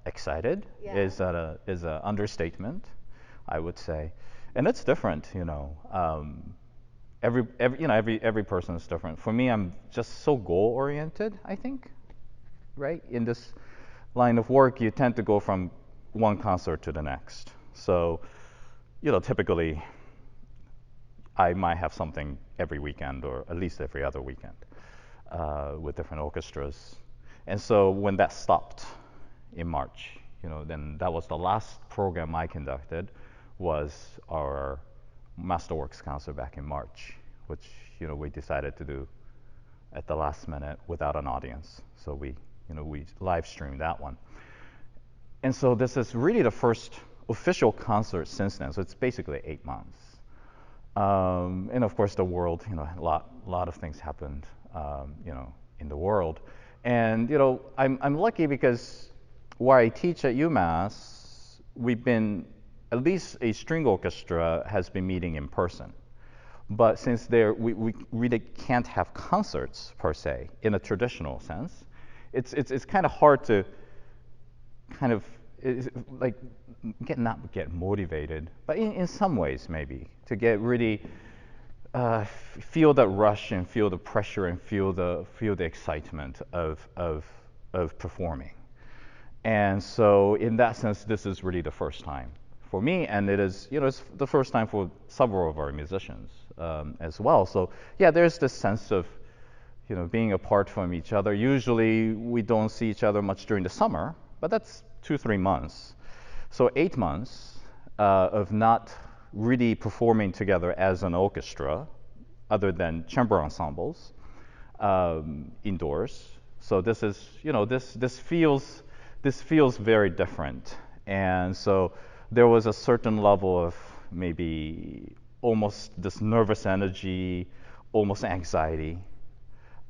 excited Yeah. is a understatement, I would say, and it's different, you know. Every person is different. For me, I'm just so goal oriented, I think, right? In this line of work, you tend to go from one concert to the next. So, typically, I might have something every weekend or at least every other weekend with different orchestras. And so when that stopped in March, then that was the last program I conducted was our Masterworks concert back in March, which we decided to do at the last minute without an audience. So we live streamed that one. And so this is really the first official concert since then. So it's basically 8 months. And of course, the world, a lot of things happened, in the world. And I'm lucky because where I teach at UMass, at least a string orchestra has been meeting in person. But since we really can't have concerts per se in a traditional sense, it's kind of hard to kind of like not get motivated, but in some ways maybe to get really feel that rush and feel the pressure and feel the excitement of performing. And so in that sense, this is really the first time for me, and it is it's the first time for several of our musicians as well. So yeah, there's this sense of being apart from each other. Usually we don't see each other much during the summer, but that's 2-3 months. So 8 months of not really performing together as an orchestra, other than chamber ensembles indoors. So this is this feels very different, and so there was a certain level of maybe almost this nervous energy, almost anxiety.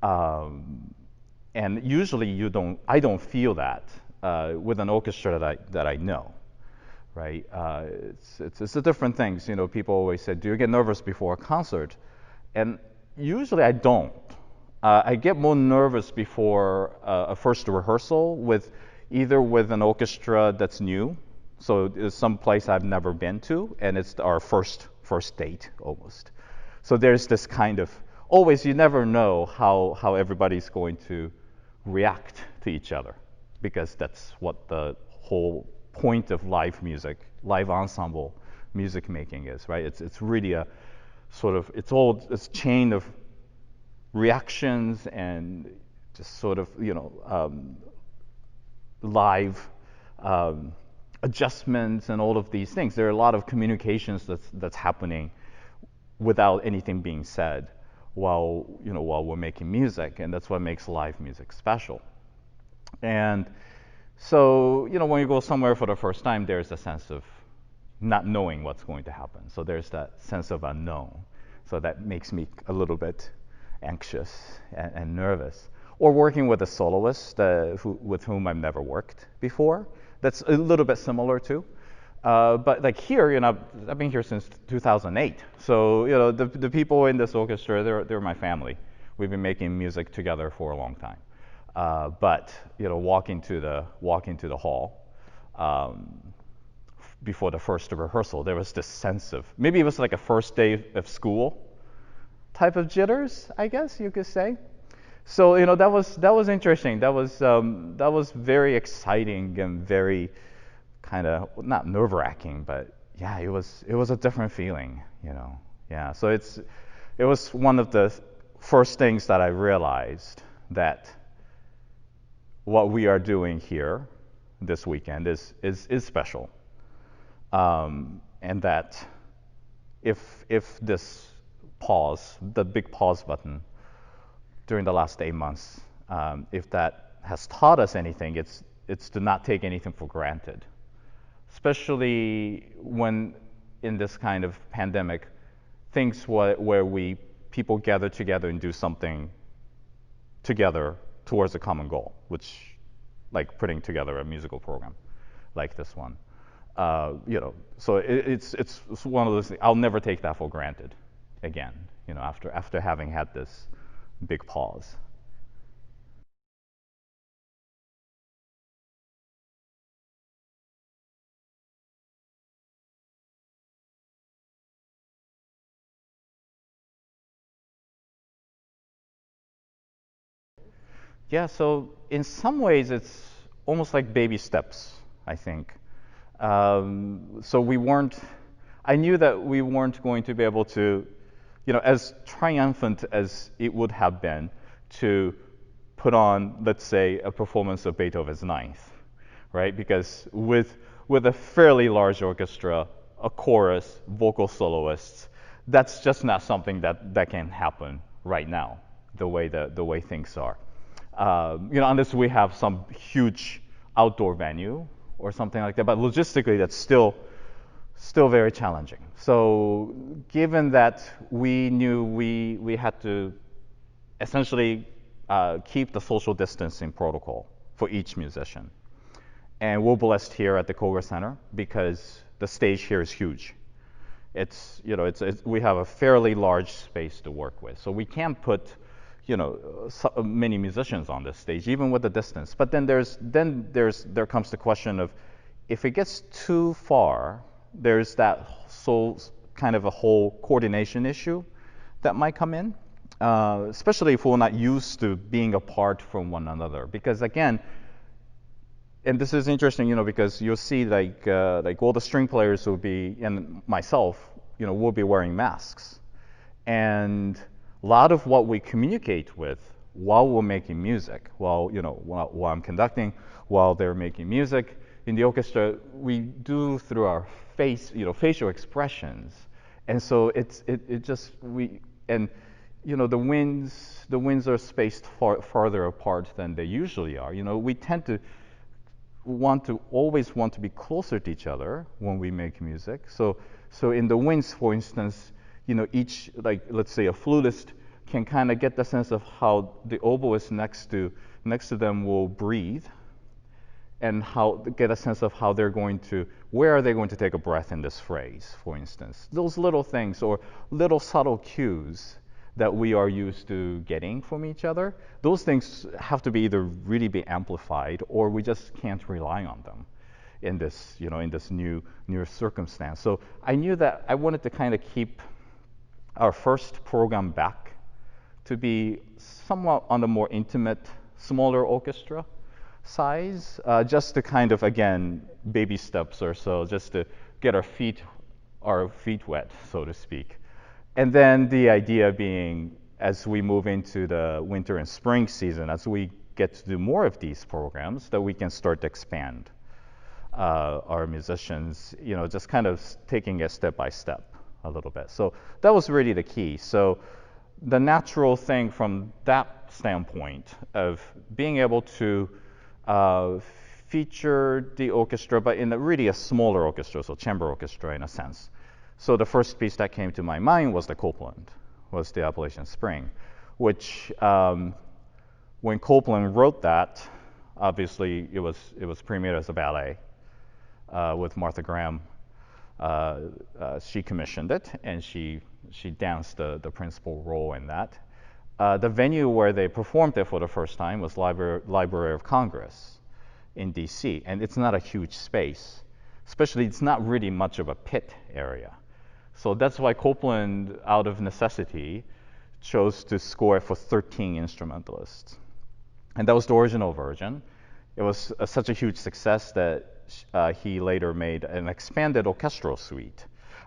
And usually I don't feel that with an orchestra that I know, right? It's a different things. People always say, "Do you get nervous before a concert?" And usually I don't. I get more nervous before a first rehearsal either with an orchestra that's new, so it's some place I've never been to, and it's our first date almost. So there's this kind of always, you never know how everybody's going to react to each other, because that's what the whole point of live music, live ensemble music making is, right? It's really a sort of, it's all this chain of reactions and just sort of, live adjustments and all of these things. There are a lot of communications that's happening without anything being said while we're making music, and that's what makes live music special. And so when you go somewhere for the first time, there's a sense of not knowing what's going to happen. So there's that sense of unknown. So that makes me a little bit anxious and nervous. Or working with a soloist with whom I've never worked before. That's a little bit similar too. But like here, I've been here since 2008. So the people in this orchestra, they're my family. We've been making music together for a long time. But walking to the hall before the first rehearsal, there was this sense of, maybe it was like a first day of school type of jitters, I guess you could say. So that was interesting. That was very exciting and very kind of not nerve-wracking, but yeah, it was a different feeling, Yeah, so it was one of the first things that I realized, that what we are doing here this weekend is special, and that if this pause, the big pause button during the last 8 months, if that has taught us anything, it's to not take anything for granted, especially when in this kind of pandemic, things where people gather together and do something together towards a common goal, which, like putting together a musical program like this one. So it's one of those things. I'll never take that for granted again, after having had this big pause. Yeah, so in some ways it's almost like baby steps, I think. So I knew that we weren't going to be able to, as triumphant as it would have been to put on, let's say, a performance of Beethoven's Ninth, right? Because with a fairly large orchestra, a chorus, vocal soloists, that's just not something that can happen right now, the way things are. Unless we have some huge outdoor venue or something like that, but logistically that's still very challenging. So given that we knew we had to essentially keep the social distancing protocol for each musician. And we're blessed here at the Koga Center because the stage here is huge. We have a fairly large space to work with. So we can put, many musicians on this stage, even with the distance. But then there comes the question of, if it gets too far, there's that kind of a whole coordination issue that might come in, especially if we're not used to being apart from one another. Because again, and this is interesting, because you'll see like all the string players will be, and myself, will be wearing masks. And a lot of what we communicate with while we're making music, while I'm conducting, while they're making music in the orchestra, we do through our facial expressions. And so the winds are spaced farther apart than they usually are. We tend to always want to be closer to each other when we make music. So in the winds, for instance, each, like, let's say a flutist can kind of get the sense of how the oboist next to them will breathe, and get a sense of where are they going to take a breath in this phrase, for instance. Those little things or little subtle cues that we are used to getting from each other, those things have to be either really be amplified, or we just can't rely on them in this new circumstance. So I knew that I wanted to kind of keep our first program back to be somewhat on the more intimate, smaller orchestra size, just to kind of, again, baby steps or so, just to get our feet wet, so to speak. And then the idea being, as we move into the winter and spring season, as we get to do more of these programs, that we can start to expand our musicians, just kind of taking it step by step a little bit. So that was really the key. So the natural thing from that standpoint of being able to feature the orchestra, but in really a smaller orchestra, so chamber orchestra in a sense. So the first piece that came to my mind was the Appalachian Spring, which when Copeland wrote that, obviously it was premiered as a ballet with Martha Graham. She commissioned it, and she danced the principal role in that. The venue where they performed it for the first time was Library of Congress in DC, and it's not a huge space. Especially, it's not really much of a pit area. So that's why Copeland, out of necessity, chose to score for 13 instrumentalists. And that was the original version. It was such a huge success that he later made an expanded orchestral suite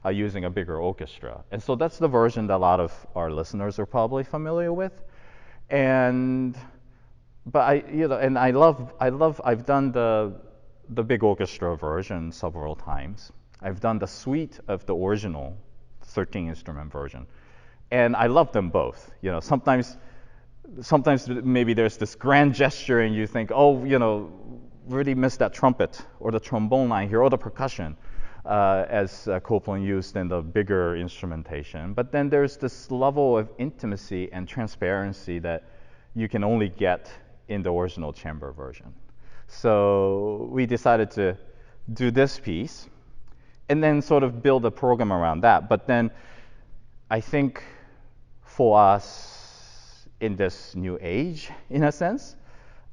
using a bigger orchestra. And so that's the version that a lot of our listeners are probably familiar with. I've done the big orchestra version several times. I've done the suite of the original 13 instrument version, and I love them both. Sometimes maybe there's this grand gesture and you think, really missed that trumpet or the trombone line here or the percussion as Copeland used in the bigger instrumentation. But then there's this level of intimacy and transparency that you can only get in the original chamber version. So we decided to do this piece and then sort of build a program around that. But then I think for us in this new age, in a sense,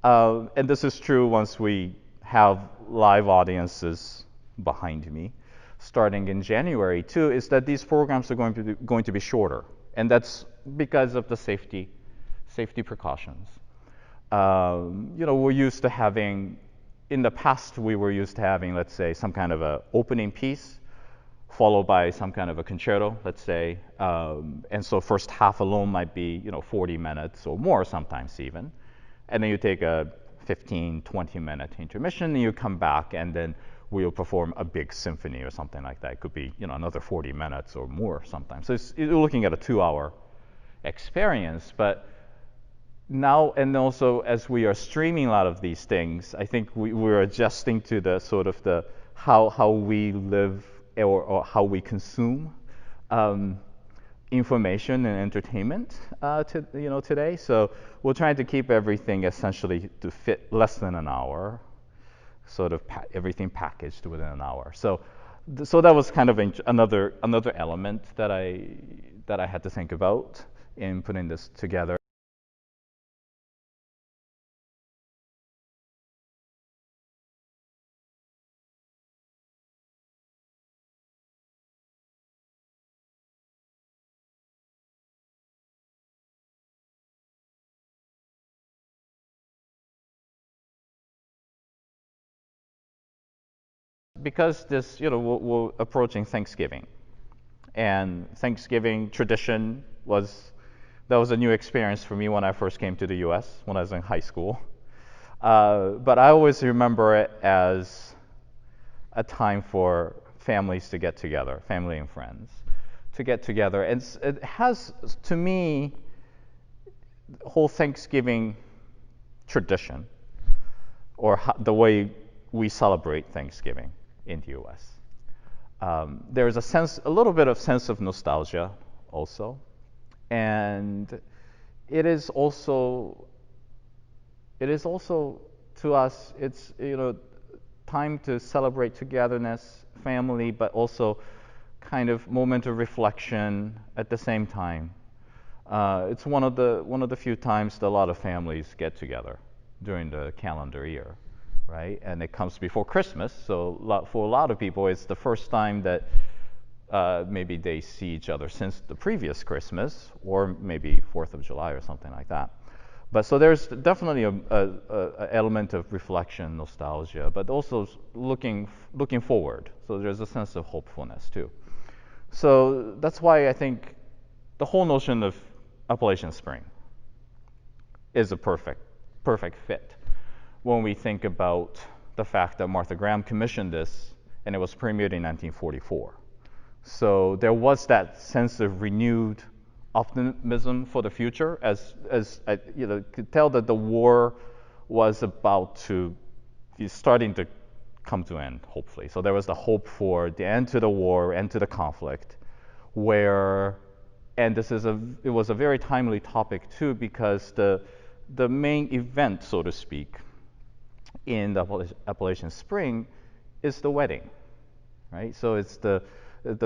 and this is true once we have live audiences behind me, starting in January too, is that these programs are going to be shorter, and that's because of the safety precautions. We're used to having, in the past, we were used to having, let's say, some kind of a opening piece, followed by some kind of a concerto, let's say. And so first half alone might be, 40 minutes or more sometimes even. And then you take a 15, 20-minute intermission, and you come back, and then we'll perform a big symphony or something like that. It could be, another 40 minutes or more sometimes. So you're looking at a 2-hour experience. But now, and also as we are streaming a lot of these things, I think we're adjusting to the sort of the how we live or how we consume information and entertainment today. So we're trying to keep everything essentially to fit less than an hour, sort of everything packaged within an hour. So that was kind of another element that I had to think about in putting this together. Because this, we're approaching Thanksgiving, and Thanksgiving tradition was a new experience for me when I first came to the U.S. when I was in high school. But I always remember it as a time for families to get together, family and friends to get together, and it has, to me, the whole Thanksgiving tradition, or the way we celebrate Thanksgiving in the U.S. There's a little bit of sense of nostalgia also, and it is also to us, it's time to celebrate togetherness, family, but also kind of moment of reflection at the same time. It's one of the few times that a lot of families get together during the calendar year, right? And it comes before Christmas, so for a lot of people, it's the first time that maybe they see each other since the previous Christmas, or maybe 4th of July or something like that. But so there's definitely a element of reflection, nostalgia, but also looking forward. So there's a sense of hopefulness too. So that's why I think the whole notion of Appalachian Spring is a perfect fit when we think about the fact that Martha Graham commissioned this, and it was premiered in 1944. So there was that sense of renewed optimism for the future, as could tell that the war was starting to come to end, hopefully. So there was the hope for the end to the war, end to the conflict, and it was a very timely topic too, because the main event, so to speak, in the Appalachian Spring is the wedding, right? So it's the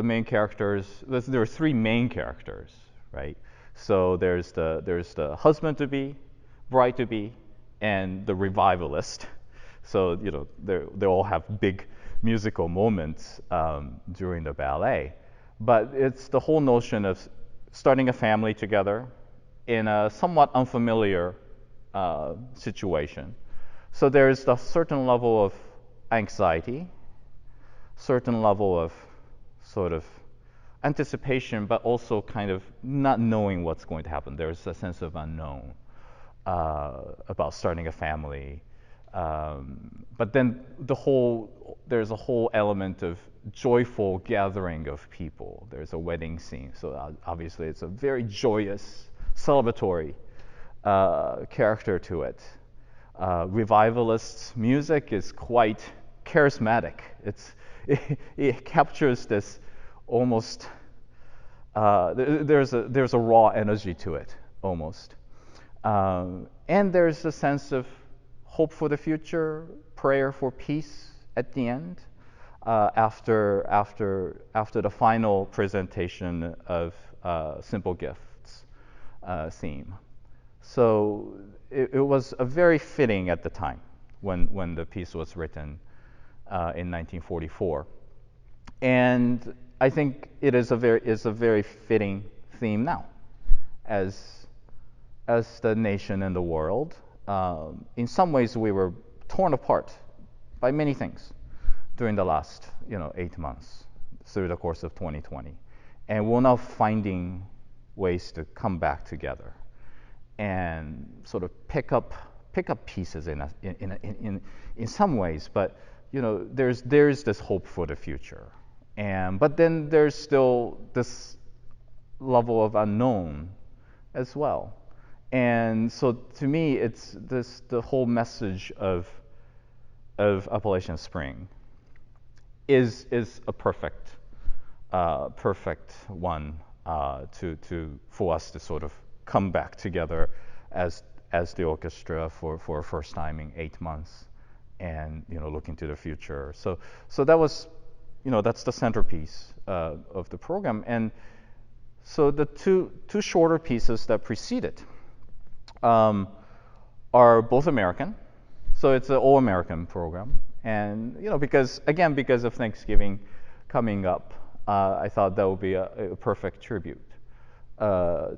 main characters. There are three main characters, right? So there's the husband to be, bride to be, and the revivalist. So they all have big musical moments during the ballet, but it's the whole notion of starting a family together in a somewhat unfamiliar situation. So there's a certain level of anxiety, certain level of sort of anticipation, but also kind of not knowing what's going to happen. There's a sense of unknown about starting a family. But then there's a whole element of joyful gathering of people. There's a wedding scene. So obviously it's a very joyous, celebratory character to it. Revivalist music is quite charismatic. It captures this almost there's a raw energy to it almost, and there's a sense of hope for the future, prayer for peace at the end, after the final presentation of Simple Gifts theme. So it was a very fitting at the time when the piece was written in 1944, and I think it is a very fitting theme now, as the nation and the world in some ways we were torn apart by many things during the last 8 months through the course of 2020, and we're now finding ways to come back together and sort of pick up pieces in some ways, but there's this hope for the future, but then there's still this level of unknown as well. And so to me, it's the whole message of Appalachian Spring is a perfect one for us to sort of come back together as the orchestra for a first time in 8 months, and looking to the future. So that was, that's the centerpiece of the program. And so the two shorter pieces that precede it are both American. So it's an all-American program. And because of Thanksgiving coming up, I thought that would be a perfect tribute to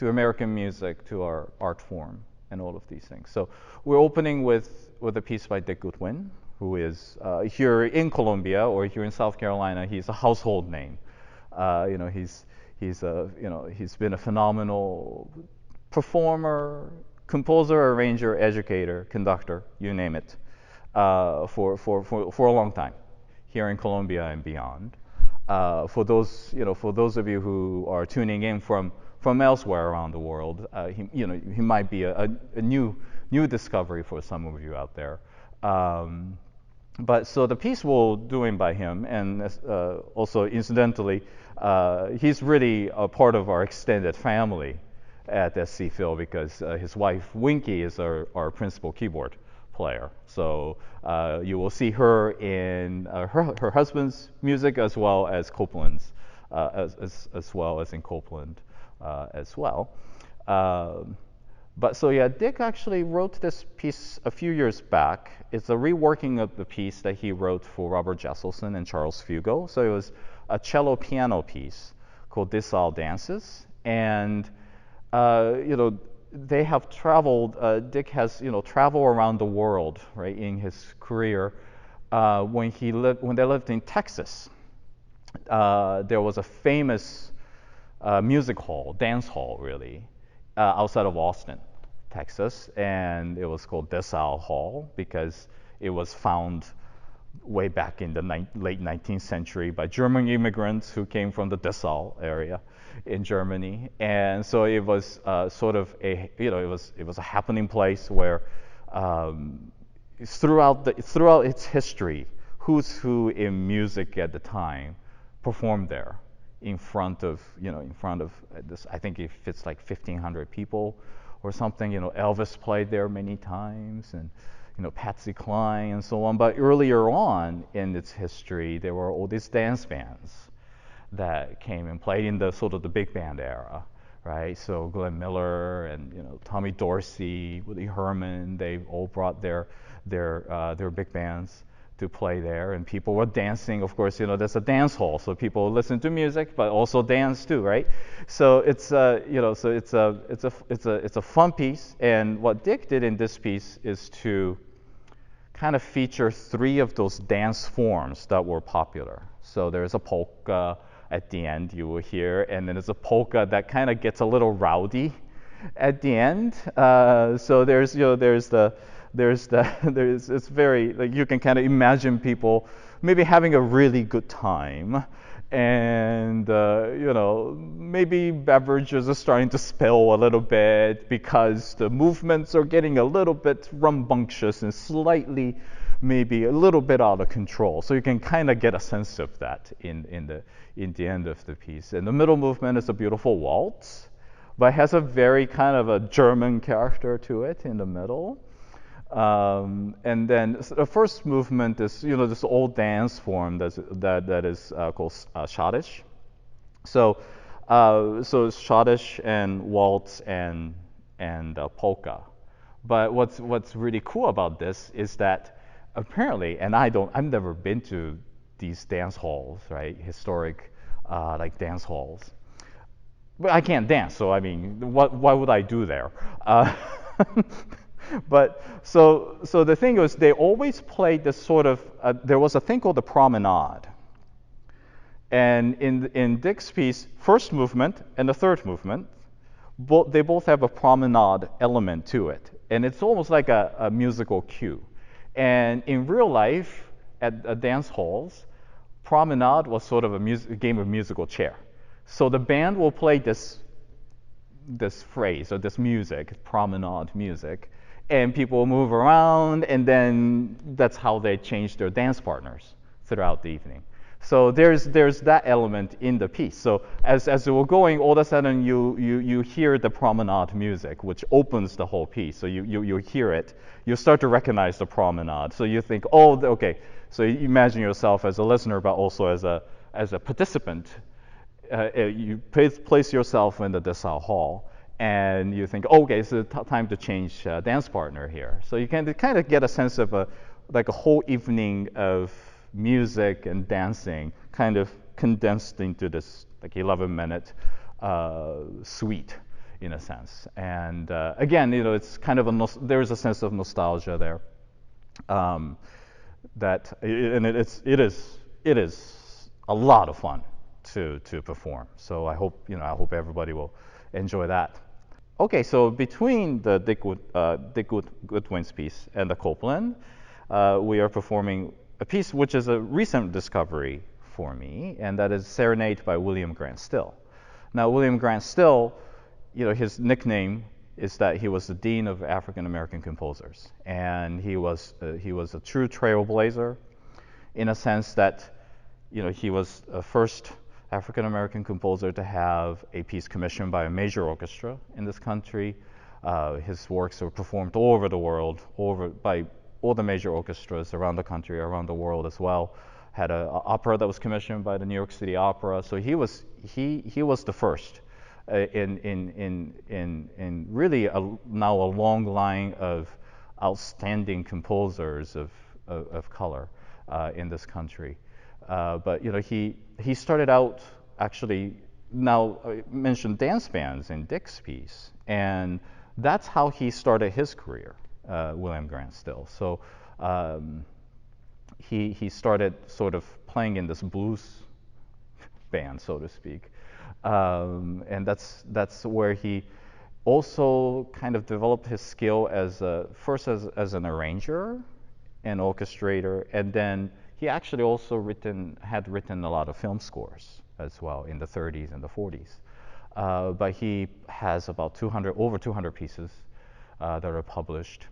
American music, to our art form, and all of these things. So we're opening with a piece by Dick Goodwin, who is here in Columbia or here in South Carolina. He's a household name. He's been a phenomenal performer, composer, arranger, educator, conductor, you name it, for a long time here in Columbia and beyond. For those of you who are tuning in from elsewhere around the world, he might be a new discovery for some of you out there. But so the piece we're doing by him, and also incidentally, he's really a part of our extended family at SC Phil, because his wife Winky is our principal keyboard player. So you will see her in her husband's music, as well as Copeland's, as well as in Copeland as well. But so yeah, Dick actually wrote this piece a few years back. It's a reworking of the piece that he wrote for Robert Jesselson and Charles Fugo. So it was a cello piano piece called Dissal Dances. And they have traveled, Dick has traveled around the world, right, in his career. When they lived in Texas, there was a famous music hall, dance hall really, outside of Austin, Texas, and it was called Dessau Hall because it was found way back in the late 19th century by German immigrants who came from the Dessau area in Germany. And so it was sort of it was a happening place where throughout its history, who's who in music at the time performed there in front of this. I think it fits like 1,500 people or something. Elvis played there many times, and Patsy Cline and so on. But earlier on in its history, there were all these dance bands that came and played in the sort of the big band era, right? So Glenn Miller and Tommy Dorsey, Woody Herman, they all brought their big bands to play there, and people were dancing. Of course, there's a dance hall, so people listen to music but also dance too, right? So it's it's a fun piece. And what Dick did in this piece is to kind of feature 3 of those dance forms that were popular. So there's a polka at the end, you will hear, and then there's a polka that kind of gets a little rowdy at the end. So it's very, like, you can kind of imagine people maybe having a really good time, and maybe beverages are starting to spill a little bit because the movements are getting a little bit rambunctious and slightly, maybe a little bit out of control. So you can kind of get a sense of that in the end of the piece. And the middle movement is a beautiful waltz, but it has a very kind of a German character to it in the middle. And then the first movement is this old dance form that is called Shoddish. So Shoddish and waltz and polka. But what's really cool about this is that apparently, and I've never been to these dance halls, right? Historic like dance halls. But I can't dance, so I mean, why would I do there? But so the thing was, they always played this sort of. There was a thing called the promenade, and in Dick's piece, first movement and the third movement, they both have a promenade element to it, and it's almost like a musical cue. And in real life, at dance halls, promenade was sort of a game of musical chair. So the band will play this phrase or this music, promenade music, and people will move around, and then that's how they change their dance partners throughout the evening. So there's that element in the piece. So as we're going, all of a sudden you hear the promenade music, which opens the whole piece. So you hear it, you start to recognize the promenade. So you think, oh, okay. So you imagine yourself as a listener, but also as a participant. You place yourself in the Dessau Hall, and you think, okay, it's time to change dance partner here. So you can kind of get a sense of a whole evening of music and dancing kind of condensed into this like 11-minute suite in a sense. And again, it's kind of there's a sense of nostalgia there. It is a lot of fun to perform. So I hope everybody will enjoy that. Okay, so between the Dick Goodwin's piece and the Copland, we are performing a piece which is a recent discovery for me, and that is Serenade by William Grant Still. Now, William Grant Still, his nickname is that he was the dean of African American composers, and he was a true trailblazer, in a sense that he was the first African American composer to have a piece commissioned by a major orchestra in this country. His works were performed all over the world, by all the major orchestras around the country, around the world as well. Had an opera that was commissioned by the New York City Opera. So he was the first in really now a long line of outstanding composers of color in this country. But he started out actually. Now I mentioned dance bands in Dick's piece, and that's how he started his career, William Grant Still. So he started sort of playing in this blues band, so to speak, and that's where he also kind of developed his skill first as an arranger and orchestrator, and then he actually also had written a lot of film scores as well in the 30s and the 40s. But he has about over 200 pieces that are published.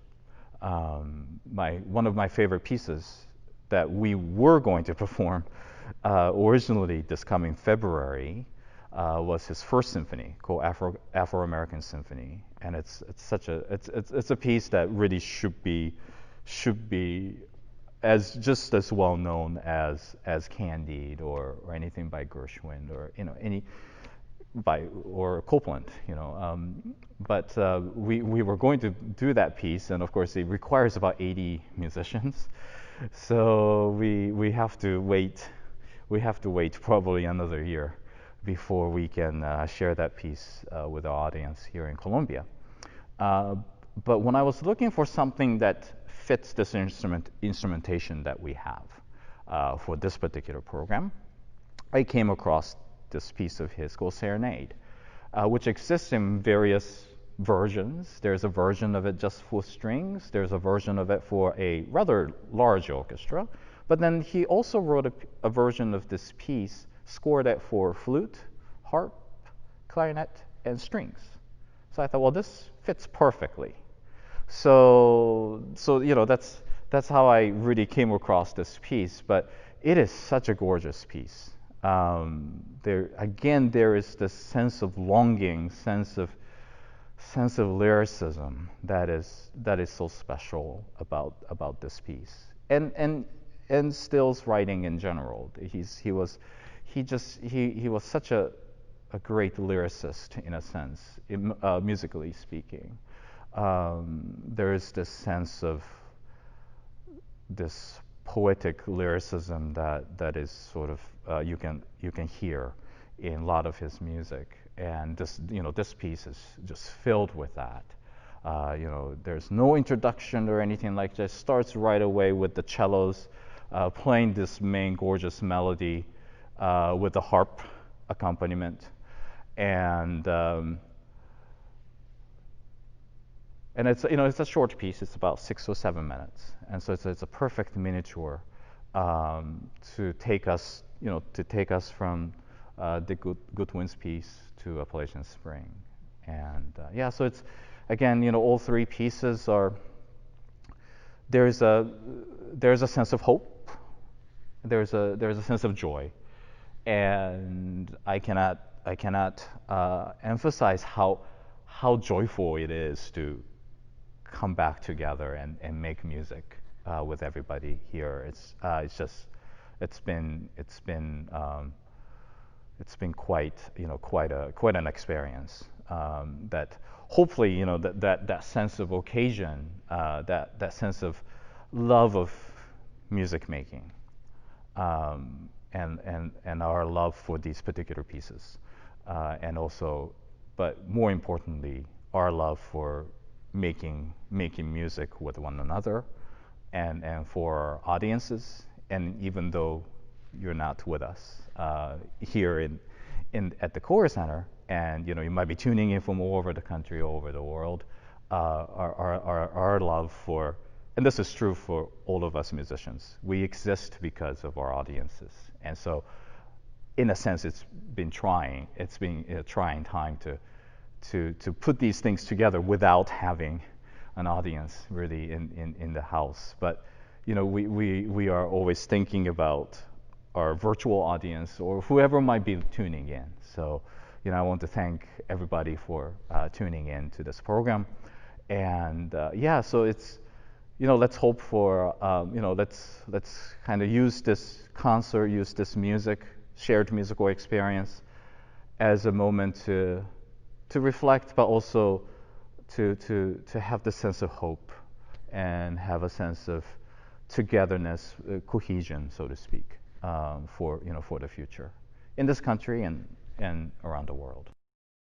One of my favorite pieces that we were going to perform originally this coming February was his first symphony called Afro-American Symphony, and it's a piece that really should be just as well known as Candide or anything by Gershwin or Copland, but we were going to do that piece, and of course it requires about 80 musicians, so we have to wait probably another year before we can share that piece with our audience here in Colombia. But when I was looking for something that fits this instrumentation that we have for this particular program, I came across this piece of his called Serenade, which exists in various versions. There's a version of it just for strings. There's a version of it for a rather large orchestra. But then he also wrote a version of this piece, scored it for flute, harp, clarinet, and strings. So I thought, well, this fits perfectly. So that's how I really came across this piece. But it is such a gorgeous piece. There is this sense of longing, sense of lyricism that is so special about this piece, and Still's writing in general. He was such a great lyricist in a sense, musically speaking. There is this sense of this poetic lyricism that is sort of you can hear in a lot of his music, and this piece is just filled with that. There's no introduction or anything like that. It starts right away with the cellos playing this main gorgeous melody with the harp accompaniment, and it's a short piece. It's about 6 or 7 minutes, and so it's a perfect miniature to take us from the Goodwin's piece to Appalachian Spring, and so it's again, all three pieces are. There's a sense of hope. There's a sense of joy, and I cannot emphasize how joyful it is to come back together and make music with everybody here. It's been quite an experience that hopefully that sense of occasion, that sense of love of music making, and our love for these particular pieces, and also, but more importantly, our love for making music with one another, and for our audiences, and even though you're not with us here at the Core Center, and you might be tuning in from all over the country, all over the world, our love for, and this is true for all of us musicians, we exist because of our audiences, and so in a sense it's been a trying time to put these things together without having an audience really in the house. But we are always thinking about our virtual audience or whoever might be tuning in. So I want to thank everybody for tuning in to this program. And so it's let's hope for let's kind of use this concert, use this music, shared musical experience as a moment to reflect, but also to have the sense of hope and have a sense of togetherness, cohesion, so to speak, for the future in this country and around the world.